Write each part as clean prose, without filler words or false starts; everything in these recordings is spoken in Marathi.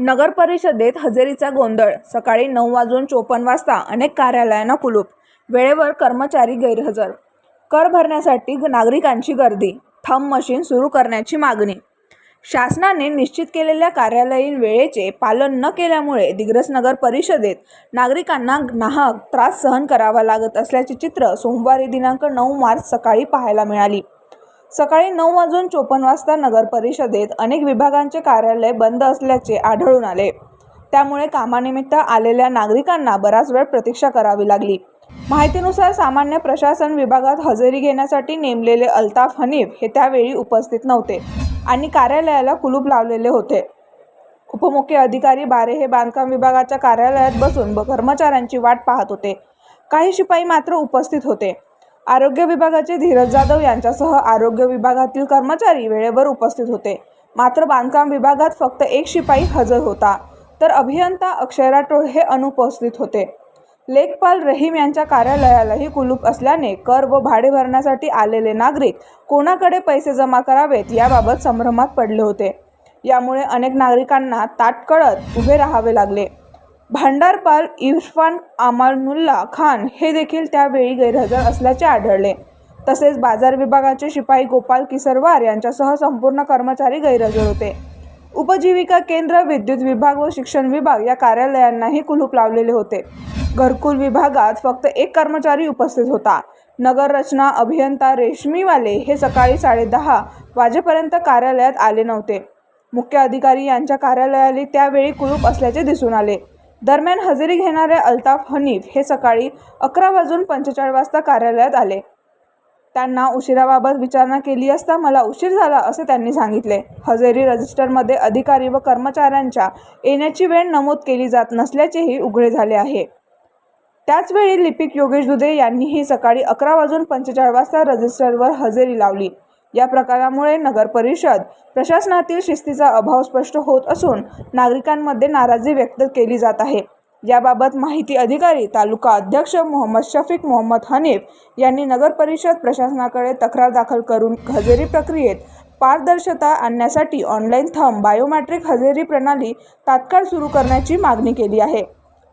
नगर परिषदेत हजेरीचा गोंधळ. सकाळी 9:54 वाजता अनेक कार्यालयांना कुलूप. वेळेवर कर्मचारी गैरहजर. कर भरण्यासाठी नागरिकांची गर्दी. थंब मशीन सुरू करण्याची मागणी. शासनाने निश्चित केलेल्या कार्यालयीन वेळेचे पालन न केल्यामुळे दिग्रस नगर परिषदेत नागरिकांना नाहक त्रास सहन करावा लागत असल्याचे चित्र सोमवारी दिनांक 9 मार्च सकाळी पाहायला मिळाली. सकाळी 9:54 वाजता नगर परिषदेत अनेक विभागांचे कार्यालय बंद असल्याचे आढळून आले. त्यामुळे कामानिमित्त आलेल्या नागरिकांना बराच वेळ प्रतीक्षा करावी लागली. माहितीनुसार सामान्य प्रशासन विभागात हजेरी घेण्यासाठी नेमलेले अल्ताफ हनीफ हे त्यावेळी उपस्थित नव्हते आणि कार्यालयाला कुलूप लावलेले होते. उपमुख्य अधिकारी बारे हे बांधकाम विभागाच्या कार्यालयात बसून कर्मचाऱ्यांची वाट पाहत होते. काही शिपाई मात्र उपस्थित होते. आरोग्य विभागाचे धीरज जाधव यांच्यासह आरोग्य विभागातील कर्मचारी वेळेवर उपस्थित होते. मात्र बांधकाम विभागात फक्त एक शिपाई हजर होता, तर अभियंता अक्षय राठोड हे अनुपस्थित होते. लेखपाल रहीम यांच्या कार्यालयालाही कुलूप असल्याने कर व भाडे भरण्यासाठी आलेले नागरिक कोणाकडे पैसे जमा करावेत याबाबत संभ्रमात पडले होते. यामुळे अनेक नागरिकांना ताटकळत उभे राहावे लागले. भांडारपाल इरफान अमानुल्ला खान हे देखील त्यावेळी गैरहजर असल्याचे आढळले. तसेच बाजार विभागाचे शिपाई गोपाल किसरवार यांच्यासह संपूर्ण कर्मचारी गैरहजर होते. उपजीविका केंद्र, विद्युत विभाग व शिक्षण विभाग या कार्यालयांनाही कुलूप लावलेले होते. घरकुल विभागात फक्त एक कर्मचारी उपस्थित होता. नगर रचना अभियंता रेशमीवाले हे सकाळी 10:30 वाजेपर्यंत कार्यालयात आले नव्हते. मुख्य अधिकारी यांच्या कार्यालयाला त्यावेळी कुलूप असल्याचे दिसून आले. दरम्यान हजेरी घेणारे अल्ताफ हनीफ हे सकाळी 11:45 वाजता कार्यालयात आले. त्यांना उशिराबाबत विचारणा केली असता मला उशीर झाला असे त्यांनी सांगितले. हजेरी रजिस्टरमध्ये अधिकारी व कर्मचाऱ्यांच्या येण्याची वेळ नमूद केली जात नसल्याचेही उघड झाले आहे. त्याचवेळी लिपिक योगेश दुधे यांनीही सकाळी 11:45 वाजता रजिस्टरवर हजेरी लावली. या प्रकारामुळे नगर परिषद प्रशासनातील शिस्तीचा अभाव स्पष्ट होत असून नागरिकांमध्ये नाराजी व्यक्त केली जात आहे. याबाबत माहिती अधिकारी तालुका अध्यक्ष मोहम्मद शफीक मोहम्मद हनीफ यांनी नगर परिषद प्रशासनाकडे तक्रार दाखल करून हजेरी प्रक्रियेत पारदर्शकता आणण्यासाठी ऑनलाईन थंब बायोमेट्रिक हजेरी प्रणाली तात्काळ सुरू करण्याची मागणी केली आहे.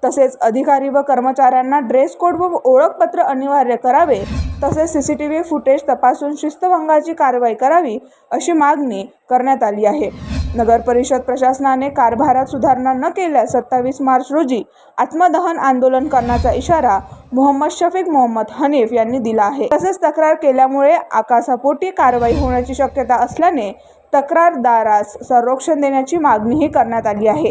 तसेच अधिकारी व कर्मचाऱ्यांना ड्रेस कोड व ओळखपत्र अनिवार्य करावे. तसेच CCTV फुटेज तपासून शिस्तभंगाची कारवाई करावी अशी मागणी करण्यात आली आहे. नगर परिषद प्रशासनाने कारभारात सुधारणा न केल्यास 27 मार्च रोजी आत्मदहन आंदोलन करण्याचा इशारा मोहम्मद शफीक मोहम्मद हनीफ यांनी दिला आहे. तसेच तक्रार केल्यामुळे आकासापोटी कारवाई होण्याची शक्यता असल्याने तक्रारदारास संरक्षण देण्याची मागणीही करण्यात आली आहे.